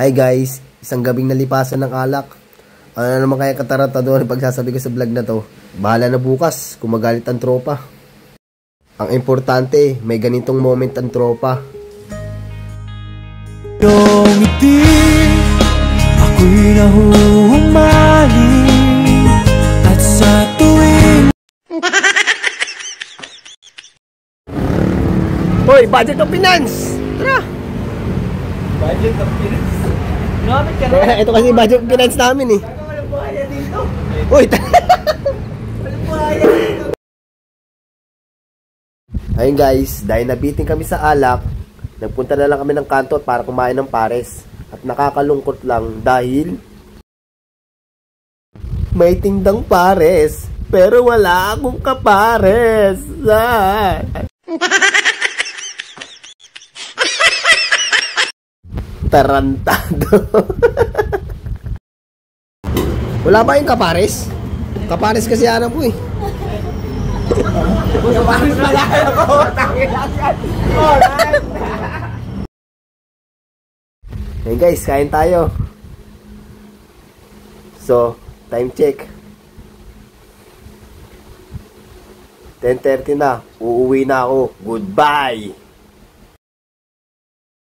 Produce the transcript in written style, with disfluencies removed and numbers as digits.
Hi guys, isang gabing nalipasan ng alak. Ano na naman kaya katarantado ang pagsasabi ko sa vlog na to? Bahala na bukas kung magalit ang tropa. Ang importante, may ganitong moment ang tropa. Yung ngiti, ako'y nahuhumaling. At sa tuwing Hoy, budget of finance! Tara! budget of finance. Grabe ka na. Ito kasi budget of finance namin eh. Walang buhaya dito. Uy! Walang buhaya dito. Ayun guys, dahil nabitin kami sa alak, nagpunta na lang kami ng kanto para kumain ng pares. At nakakalungkot lang dahil may tindang pares, pero wala akong kapares. Tarantado. Wala ba yung kapares? Kapares kasi anak mo eh. Kapares pala ako. Tangin lang yan. Hey guys, kain tayo. So, time check. 10:30 na. Uuwi na ako. Goodbye!